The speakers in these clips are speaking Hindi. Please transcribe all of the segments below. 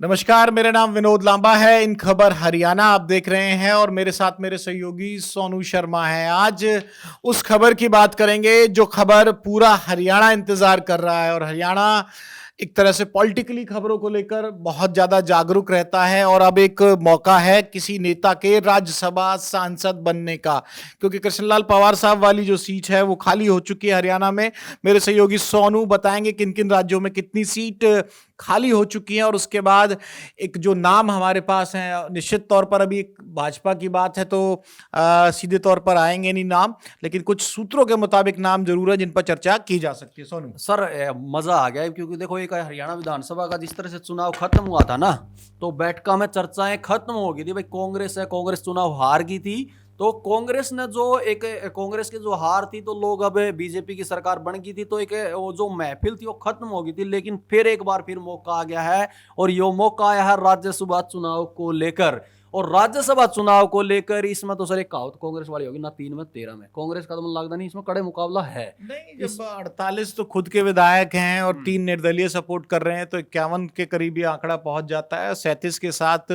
नमस्कार, मेरा नाम विनोद लांबा है। इन खबर हरियाणा आप देख रहे हैं और मेरे साथ मेरे सहयोगी सोनू शर्मा हैं। आज उस खबर की बात करेंगे जो खबर पूरा हरियाणा इंतजार कर रहा है और हरियाणा एक तरह से पॉलिटिकली खबरों को लेकर बहुत ज्यादा जागरूक रहता है और अब एक मौका है किसी नेता के राज्यसभा सांसद बनने का, क्योंकि कृष्णलाल पंवार साहब वाली जो सीट है वो खाली हो चुकी है हरियाणा में। मेरे सहयोगी सोनू बताएंगे किन किन राज्यों में कितनी सीट खाली हो चुकी है और उसके बाद एक जो नाम हमारे पास है, निश्चित तौर पर अभी एक भाजपा की बात है तो सीधे तौर पर आएंगे नहीं नाम, लेकिन कुछ सूत्रों के मुताबिक नाम जरूर है जिन पर चर्चा की जा सकती है। सोनू सर मजा आ गया क्योंकि देखो एक हरियाणा विधानसभा का जिस तरह से चुनाव खत्म हुआ था ना, तो बैठका में चर्चाएं खत्म हो गई थी। भाई कांग्रेस है, कांग्रेस चुनाव हार गई थी, तो कांग्रेस ने जो एक कांग्रेस की जो हार थी तो लोग अब बीजेपी की सरकार बन गई थी, तो एक वो जो महफिल थी वो खत्म हो गई थी। लेकिन फिर एक बार फिर मौका आ गया है और ये मौका आया है राज्यसभा चुनाव को लेकर। और राज्यसभा चुनाव को लेकर इसमें तो सर एक कहावत कांग्रेस वाली होगी ना, 3 में 13 में कांग्रेस का तो मन लगता नहीं, इसमें कड़े मुकाबला है। नहीं, जब 48 तो खुद के विधायक हैं और 3 निर्दलीय सपोर्ट कर रहे हैं तो 51 के करीब ये आंकड़ा पहुंच जाता है। 37 के साथ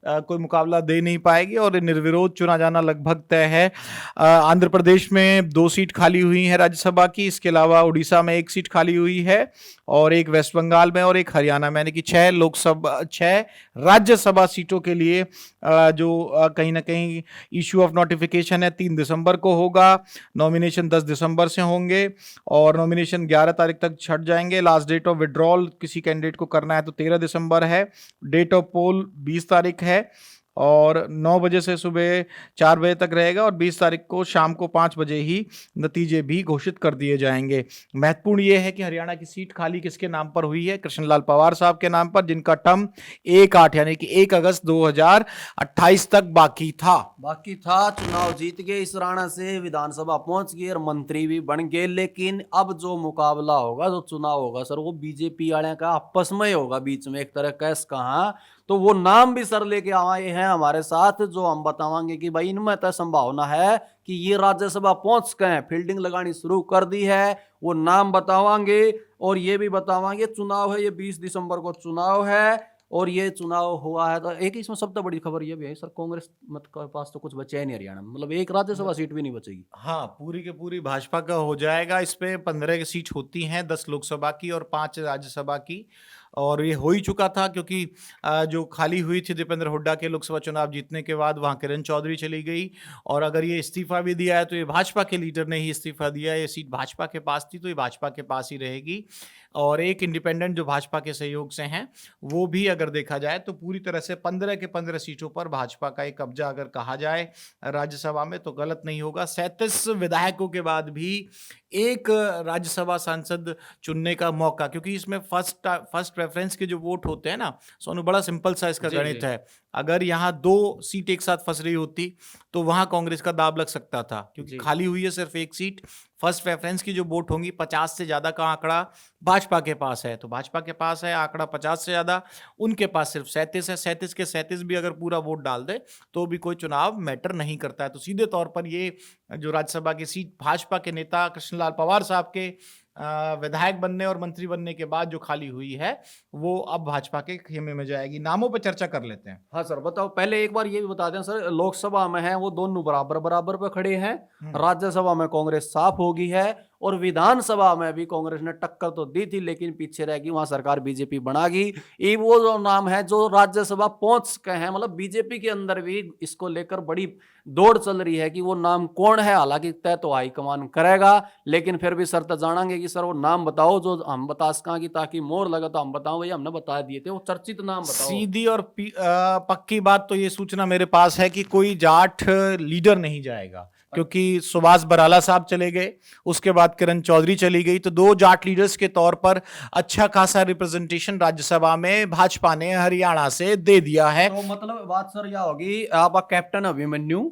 कोई मुकाबला दे नहीं पाएगी और निर्विरोध चुना जाना लगभग तय है। आंध्र प्रदेश में 2 सीट खाली हुई है राज्यसभा की, इसके अलावा उड़ीसा में 1 सीट खाली हुई है और एक वेस्ट बंगाल में और एक हरियाणा में, यानी कि 6 राज्यसभा सीटों के लिए जो कहीं ना कहीं इश्यू ऑफ नोटिफिकेशन है 3 दिसंबर को होगा। नॉमिनेशन 10 दिसंबर से होंगे और नॉमिनेशन 11 तारीख तक छट जाएंगे। लास्ट डेट ऑफ विड्रॉल किसी कैंडिडेट को करना है तो 13 दिसंबर है। डेट ऑफ पोल 20 तारीख है और 9 बजे से सुबह 4 बजे तक रहेगा और 20 तारीख को शाम को 5 बजे ही नतीजे भी घोषित कर दिए जाएंगे। महत्वपूर्ण यह है कि हरियाणा की सीट खाली किसके नाम पर हुई है? कृष्णलाल पंवार साहब के नाम पर, जिनका टर्म 1/8 यानी कि 1 अगस्त 2028 तक बाकी था। चुनाव जीत गए, इस राणा से विधानसभा पहुंच गए और मंत्री भी बन गए। लेकिन अब जो मुकाबला होगा, जो चुनाव होगा सर, वो बीजेपी वाले का आपस में होगा, बीच में एक तरह कैस कहा, तो वो नाम भी सर लेके आए हैं हमारे साथ, जो हम बतावांगे कि भाई इनमें तो संभावना है कि ये राज्यसभा पहुंच गए, फील्डिंग लगानी शुरू कर दी है। वो नाम बतावांगे और ये भी बतावांगे चुनाव है, ये 20 दिसंबर को चुनाव है और ये चुनाव हुआ है। तो एक इसमें सबसे बड़ी खबर ये भी है सर, कांग्रेस मत के पास तो कुछ बचा ही नहीं हरियाणा में, मतलब एक राज्यसभा सीट भी नहीं बचेगी। हाँ, पूरी के पूरी भाजपा का हो जाएगा। इस पे 15 की सीट होती हैं, 10 लोकसभा की और 5 राज्यसभा की, और ये हो ही चुका था क्योंकि जो खाली हुई थी दीपेंद्र हुड्डा के लोकसभा चुनाव जीतने के बाद, वहाँ किरण चौधरी चली गई और अगर ये इस्तीफा भी दिया है तो ये भाजपा के लीडर ने ही इस्तीफा दिया है। ये सीट भाजपा के पास थी तो ये भाजपा के पास ही रहेगी और एक इंडिपेंडेंट जो भाजपा के सहयोग से हैं वो भी अगर देखा जाए तो पूरी तरह से 15 के 15 सीटों पर भाजपा का एक कब्जा अगर कहा जाए राज्यसभा में तो गलत नहीं होगा। 37 विधायकों के बाद भी एक राज्यसभा सांसद चुनने का मौका, क्योंकि इसमें फर्स्ट प्रेफरेंस के जो वोट होते हैं ना सोनू, बड़ा सिंपल सा इसका गणित है। अगर यहाँ 2 सीट एक साथ फंस रही होती तो वहां कांग्रेस का दाब लग सकता था, क्योंकि खाली हुई है सिर्फ 1 सीट। फर्स्ट प्रेफरेंस की जो वोट होंगी 50 से ज्यादा का आंकड़ा भाजपा के पास है, तो भाजपा के पास है आंकड़ा 50 से ज्यादा, उनके पास सिर्फ 37 है। 37 के 37 भी अगर पूरा वोट डाल दे तो भी कोई चुनाव मैटर नहीं करता है। तो सीधे तौर पर ये जो राज्यसभा की सीट भाजपा के नेता कृष्णलाल पंवार साहब के विधायक बनने और मंत्री बनने के बाद जो खाली हुई है वो अब भाजपा के खेमे में जाएगी। नामों पर चर्चा कर लेते हैं। हाँ सर बताओ, पहले एक बार ये भी बता दें सर, लोकसभा में है वो दोनों बराबर बराबर पे खड़े हैं, राज्यसभा में कांग्रेस साफ होगी है और विधानसभा में भी कांग्रेस ने टक्कर तो दी थी लेकिन पीछे रह गई, वहां सरकार बीजेपी बनागी। ये वो जो नाम है जो राज्यसभा पहुंच गए हैं, मतलब बीजेपी के अंदर भी इसको लेकर बड़ी दौड़ चल रही है कि वो नाम कौन है। हालांकि तय तो हाईकमान करेगा, लेकिन फिर भी सर तो जानेंगे कि सर वो नाम बताओ जो हम बता सकें, कि ताकि मोर लगा तो हम बताओ भैया हमने बता दिए थे, वो चर्चित नाम बताओ। सीधी और पक्की बात तो ये सूचना मेरे पास है कि कोई जाट लीडर नहीं जाएगा, क्योंकि सुभाष बराला साहब चले गए, उसके बाद किरण चौधरी चली गई, तो 2 जाट लीडर्स के तौर पर अच्छा खासा रिप्रेजेंटेशन राज्यसभा में भाजपा ने हरियाणा से दे दिया है। तो मतलब बात सर यह होगी, आप कैप्टन अभिमन्यु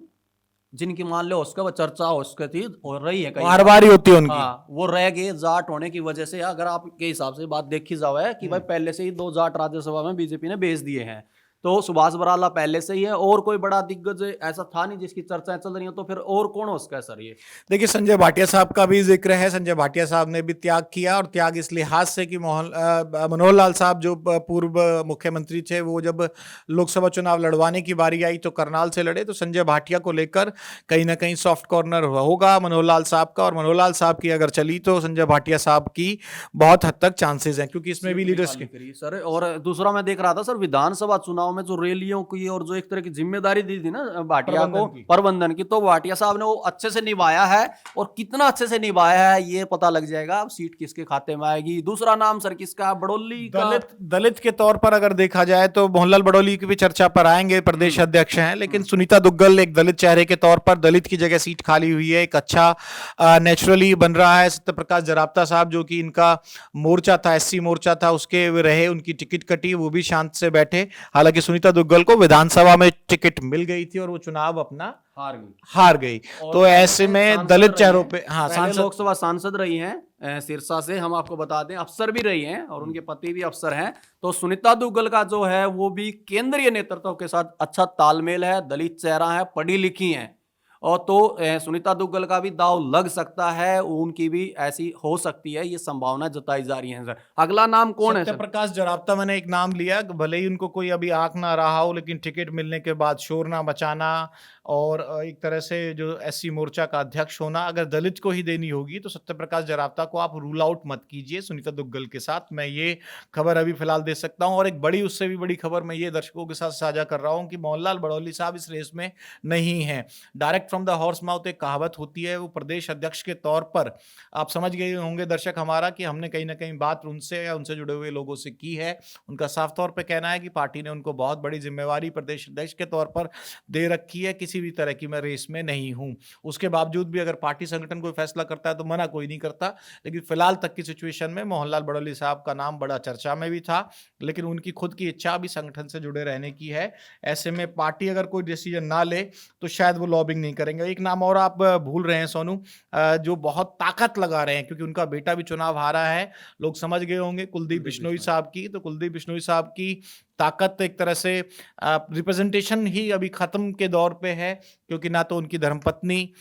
जिनकी मान लो उसका वो चर्चा हो उसके थी और रही है, हर बार ही होती है उनकी। हाँ, वो रह गए जाट होने की वजह से। अगर आपके हिसाब से बात देखी जाए कि भाई पहले से ही 2 जाट राज्यसभा में बीजेपी ने भेज दिए हैं, तो सुभाष बराला पहले से ही है, और कोई बड़ा दिग्गज ऐसा था नहीं जिसकी चर्चाएं चल रही हो, तो फिर और कौन हो उसका सर ये? देखिए, संजय भाटिया साहब का भी जिक्र है। संजय भाटिया साहब ने भी त्याग किया, और त्याग इस लिहाज से कि मनोहर लाल साहब जो पूर्व मुख्यमंत्री थे, वो जब लोकसभा चुनाव लड़वाने की बारी आई तो करनाल से लड़े, तो संजय भाटिया को लेकर कहीं ना कहीं सॉफ्ट कॉर्नर होगा मनोहर लाल साहब का, और मनोहर लाल साहब की अगर चली तो संजय भाटिया साहब की बहुत हद तक चांसेस हैं, क्योंकि इसमें भी लीडर्स के। सर और दूसरा मैं देख रहा था सर, विधानसभा चुनाव में जो रैलियों की और जो एक तरह की जिम्मेदारी दी थी ना भाटिया को प्रबंधन की, तो भाटिया साहब ने वो अच्छे से निभाया है, और कितना अच्छे से निभाया है ये पता लग जाएगा अब सीट किसके खाते में आएगी। दूसरा नाम सर किसका? बड़ोली का। दलित के तौर पर अगर देखा जाए तो मोहनलाल बड़ोली की भी चर्चा पर आएंगे, प्रदेश अध्यक्ष हैं, लेकिन सुनीता दुग्गल एक दलित चेहरे के तौर पर, दलित की जगह सीट खाली हुई है, एक अच्छा नेचुरली बन रहा है। सत्य प्रकाश जराप्ता साहब जो कि इनका मोर्चा था, एससी मोर्चा था, उसके रहे, उनकी टिकट कटी, वो भी शांत से बैठे। हालांकि सुनीता दुग्गल को विधानसभा में टिकट मिल गई थी और वो चुनाव अपना हार गई। तो ऐसे में दलित चेहरों पे, हाँ, सांसद, लोकसभा सांसद रही हैं सिरसा से, हम आपको बता दें, अफसर भी रही हैं और उनके पति भी अफसर हैं। तो सुनीता दुग्गल का जो है वो भी केंद्रीय नेतृत्व के साथ अच्छा तालमेल है, दलित चेहरा है, पढ़ी लिखी हैं, और तो सुनीता दुग्गल का भी दाव लग सकता है, उनकी भी ऐसी हो सकती है, ये संभावना जताई जा रही है सर। अगला नाम कौन है? सत्य प्रकाश जराप्ता मैंने एक नाम लिया, भले ही उनको कोई अभी आंख ना रहा हो, लेकिन टिकट मिलने के बाद शोर ना मचाना और एक तरह से जो एससी मोर्चा का अध्यक्ष होना, अगर दलित को ही देनी होगी तो सत्य प्रकाश जराप्ता को आप रूल आउट मत कीजिए सुनीता दुग्गल के साथ। मैं ये खबर अभी फिलहाल दे सकता हूं। और एक बड़ी, उससे भी बड़ी खबर मैं ये दर्शकों के साथ साझा कर रहा हूं कि मोहनलाल बड़ौली साहब इस रेस में नहीं है। Direct from the horse mouth एक कहावत होती है, वो प्रदेश अध्यक्ष के तौर पर आप समझ गए होंगे दर्शक हमारा, कि हमने कहीं ना कहीं बात उनसे या उनसे जुड़े हुए लोगों से की है। उनका साफ तौर पर कहना है कि पार्टी ने उनको बहुत बड़ी जिम्मेवारी प्रदेश अध्यक्ष के तौर पर दे रखी है, किसी भी तरह की मैं रेस में नहीं हूं। उसके बावजूद भी अगर पार्टी संगठन कोई फैसला करता है तो मना कोई नहीं करता, लेकिन फिलहाल तक की सिचुएशन में मोहनलाल बड़ौली साहब का नाम बड़ा चर्चा में भी था, लेकिन उनकी खुद की इच्छा भी संगठन से जुड़े रहने की है। ऐसे में पार्टी अगर कोई डिसीजन ना ले तो शायद वो लॉबिंग नहीं करेंगे। एक नाम और आप भूल रहे हैं सोनू, जो बहुत ताकत लगा रहे हैं, क्योंकि उनका बेटा भी चुनाव हारा है, लोग समझ गए होंगे, कुलदीप बिश्नोई साहब की। तो कुलदीप बिश्नोई साहब की ताकत एक तरह से रिप्रेजेंटेशन ही अभी खत्म के दौर पे है, क्योंकि ना तो उनकी धर्मपत्नी,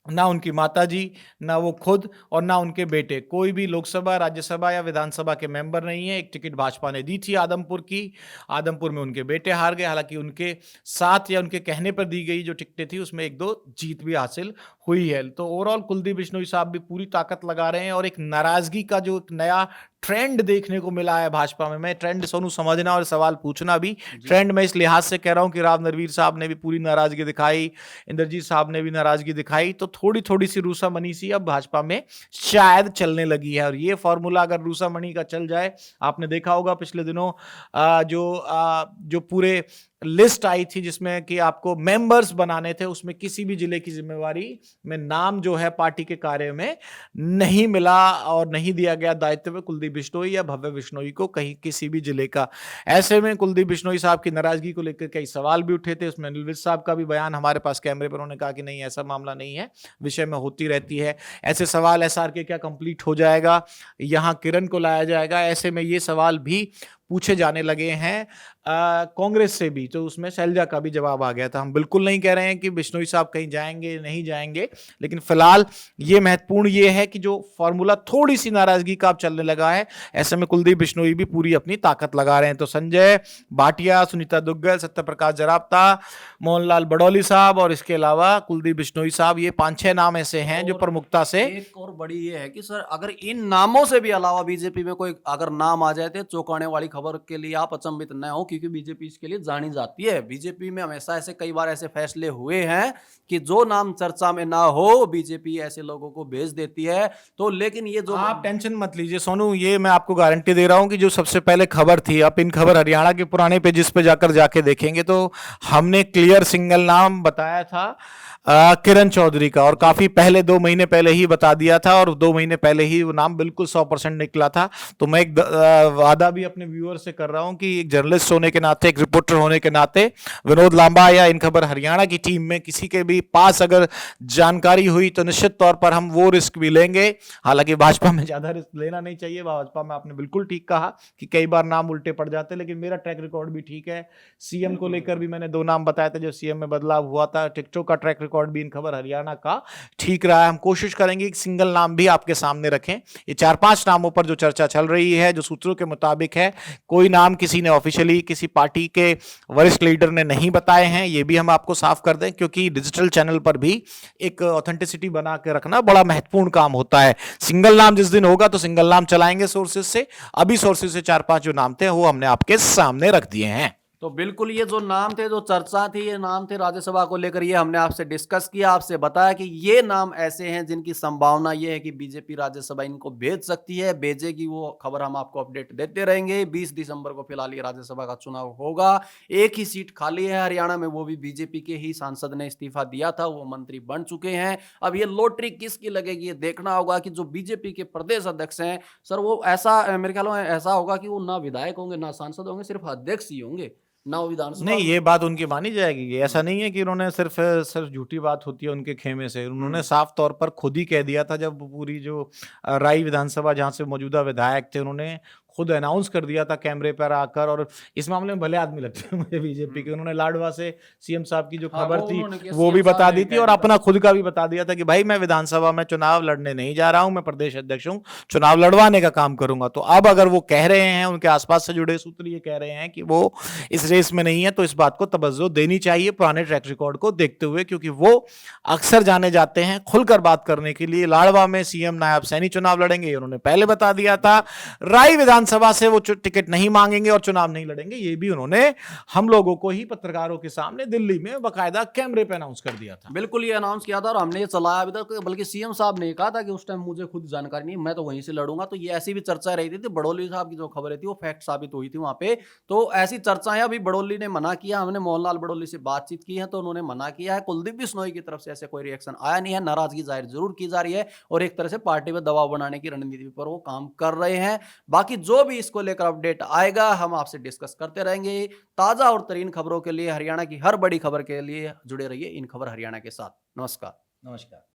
ना उनकी माताजी, ना वो खुद और ना उनके बेटे कोई भी लोकसभा, राज्यसभा या विधानसभा के मेंबर नहीं है। एक टिकट भाजपा ने दी थी आदमपुर की, आदमपुर में उनके बेटे हार गए। हालांकि उनके साथ या उनके कहने पर दी गई जो टिकटें थी उसमें एक दो जीत भी हासिल हुई है। तो ओवरऑल कुलदीप बिश्नोई साहब भी पूरी ताकत लगा रहे हैं, और एक नाराजगी का जो एक नया ट्रेंड देखने को मिला है भाजपा में। मैं ट्रेंड सोनू समझना और सवाल पूछना भी, ट्रेंड मैं इस लिहाज से कह रहा हूं कि राव नरवीर साहब ने भी पूरी नाराजगी दिखाई, इंद्रजीत साहब ने भी नाराजगी दिखाई, तो थोड़ी थोड़ी सी रूसामनी सी अब भाजपा में शायद चलने लगी है। और ये फॉर्मूला अगर रूसामनी का चल जाए, आपने देखा होगा पिछले दिनों जो पूरे लिस्ट आई थी जिसमें कि आपको मेंबर्स बनाने थे, उसमें किसी भी जिले की जिम्मेवारी में नाम जो है पार्टी के कार्य में नहीं मिला और नहीं दिया गया दायित्व कुलदीप बिश्नोई या भव्य बिश्नोई को कहीं किसी भी जिले का। ऐसे में कुलदीप बिश्नोई साहब की नाराजगी को लेकर कई सवाल भी उठे थे। उसमें अनिल विज साहब का भी बयान हमारे पास कैमरे पर, उन्होंने कहा कि नहीं ऐसा मामला नहीं है, विषय में होती रहती है। ऐसे सवाल एसआर के क्या कंप्लीट हो जाएगा, यहाँ किरण को लाया जाएगा, ऐसे में ये सवाल भी पूछे जाने लगे हैं कांग्रेस से भी। तो उसमें शैलजा का भी जवाब आ गया था। हम बिल्कुल नहीं कह रहे हैं कि बिश्नोई साहब कहीं जाएंगे नहीं जाएंगे, लेकिन फिलहाल ये महत्वपूर्ण ये है कि जो फॉर्मूला थोड़ी सी नाराजगी का अब चलने लगा है, ऐसे में कुलदीप बिश्नोई भी पूरी अपनी ताकत लगा रहे हैं। तो संजय भाटिया, सुनीता दुग्गल, सत्य प्रकाश जराप्ता, मोहनलाल बड़ौली साहब और इसके अलावा कुलदीप बिश्नोई साहब, ये 5-6 नाम ऐसे हैं जो प्रमुखता से। एक और बड़ी ये है कि सर अगर इन नामों से भी अलावा बीजेपी में कोई अगर नाम आ जाए तो चौंकाने वाली खबर के लिए आप अचंभित न हो, क्योंकि बीजेपी इसके लिए जानी जाती है। बीजेपी में हमेशा ऐसे कई बार ऐसे फैसले हुए हैं कि जो नाम चर्चा में ना हो बीजेपी ऐसे लोगों को भेज देती है। तो लेकिन ये जो, आप टेंशन मत लीजिए सोनू, ये मैं आपको गारंटी दे रहा हूं कि जो सबसे पहले खबर थी, आप इन खबर हरियाणा के पुराने पेजेस पे जाके देखेंगे तो हमने क्लियर सिंगल नाम बताया था किरण चौधरी का, और काफी पहले 2 महीने पहले ही बता दिया था, और 2 महीने पहले ही वो नाम बिल्कुल 100% निकला था। तो मैं एक वादा भी अपने व्यूअर से कर रहा हूं कि एक जर्नलिस्ट होने के नाते, एक रिपोर्टर होने के नाते, विनोद लांबा या इन खबर हरियाणा की टीम में किसी के भी पास अगर जानकारी हुई तो निश्चित तौर पर हम वो रिस्क भी लेंगे। हालांकि भाजपा में ज्यादा रिस्क लेना नहीं चाहिए, भाजपा में आपने बिल्कुल ठीक कहा कि कई बार नाम उल्टे पड़ जाते, लेकिन मेरा ट्रैक रिकॉर्ड भी ठीक है। सीएम को लेकर भी मैंने 2 नाम बताए थे, जो सीएम में बदलाव हुआ था। टिकटॉक का ट्रैक रिकॉर्ड भी इन खबर हरियाणा का ठीक रहा है। हम कोशिश करेंगे कि सिंगल नाम भी आपके सामने रखें। ये 4-5 नामों पर जो चर्चा चल रही है, जो सूत्रों के मुताबिक है, कोई नाम किसी ने ऑफिशियली किसी पार्टी के वरिष्ठ लीडर ने नहीं बताए हैं, ये भी हम आपको साफ कर दें, क्योंकि डिजिटल चैनल पर भी एक ऑथेंटिसिटी बना के रखना बड़ा महत्वपूर्ण काम होता है। सिंगल नाम जिस दिन होगा तो सिंगल नाम चलाएंगे सोर्सेज से। अभी सोर्सेज से 4-5 जो नाम थे वो हमने आपके सामने रख दिए हैं। तो बिल्कुल ये जो नाम थे, जो चर्चा थी, ये नाम थे राज्यसभा को लेकर, ये हमने आपसे डिस्कस किया, आपसे बताया कि ये नाम ऐसे हैं जिनकी संभावना ये है कि बीजेपी राज्यसभा इनको भेज सकती है, भेजेगी। वो खबर हम आपको अपडेट देते रहेंगे। 20 दिसंबर को फिलहाल ये राज्यसभा का चुनाव होगा। एक ही सीट खाली है हरियाणा में, वो भी बीजेपी के ही सांसद ने इस्तीफा दिया था, वो मंत्री बन चुके हैं। अब ये लॉटरी किसकी लगेगी ये देखना होगा कि जो बीजेपी के प्रदेश अध्यक्ष हैं सर, वो ऐसा मेरे ख्याल में ऐसा होगा कि वो ना विधायक होंगे ना सांसद होंगे, सिर्फ अध्यक्ष ही होंगे ना, वो विधानसभा नहीं, में। ये बात उनकी मानी जाएगी। ये ऐसा नहीं है कि उन्होंने सिर्फ सिर्फ झूठी बात होती है उनके खेमे से। उन्होंने साफ तौर पर खुद ही कह दिया था, जब पूरी जो राई विधानसभा जहां से मौजूदा विधायक थे, उन्होंने खुद अनाउंस कर दिया था कैमरे पर आकर। और इस मामले में भले आदमी लगते हैं मुझे बीजेपी के। उन्होंने लाडवा से सीएम साहब की जो हाँ, खबर वो थी उन्होंने किया, वो सीएम भी साहब बता ने दी भी थी, कह और दिया था। अपना खुद का भी बता दिया था कि भाई मैं विधानसभा में चुनाव लड़ने नहीं जा रहा हूं, मैं प्रदेश अध्यक्ष हूं, चुनाव लड़वाने का काम करूंगा। तो अब अगर वो कह रहे हैं, उनके आसपास से जुड़े सूत्र ये कह रहे हैं कि वो इस रेस में नहीं है, तो इस बात को तवज्जो देनी चाहिए पुराने ट्रैक रिकॉर्ड को देखते हुए, क्योंकि वो अक्सर जाने जाते हैं खुलकर बात करने के लिए। लाडवा में सीएम नायब सैनी चुनाव लड़ेंगे, ये उन्होंने पहले बता दिया था। राई विधानसभा से वो टिकट नहीं मांगेंगे और चुनाव नहीं लड़ेंगे, ये भी उन्होंने हम लोगों को ही, पत्रकारों के सामने दिल्ली में बाकायदा कैमरे पे अनाउंस कर दिया था। बिल्कुल ये अनाउंस किया था और हमने ये चलाया अभी तक। बल्कि सीएम साहब ने कहा था कि उस टाइम मुझे खुद जानकारी नहीं, मैं तो वहीं से लड़ूंगा। तो ये ऐसी भी चर्चा रही थी। बड़ौली साहब की जो खबरें थी वो फैक्ट साबित हुई थी वहां पे। तो ऐसी चर्चाएं, अभी बड़ौली ने मना किया। हमने मोहनलाल बड़ौली से बातचीत की है तो उन्होंने मना किया है। कुलदीप बिश्नोई की तरफ से ऐसे कोई रिएक्शन आया नहीं है। नाराजगी जाहिर जरूर की जा रही है और एक तरह से पार्टी में दबाव बनाने की रणनीति पर वो काम कर रहे हैं। बाकी जो भी इसको लेकर अपडेट आएगा हम आपसे डिस्कस करते रहेंगे। ताजा और तरीन खबरों के लिए, हरियाणा की हर बड़ी खबर के लिए जुड़े रहिए इन खबर हरियाणा के साथ। नमस्कार। नमस्कार।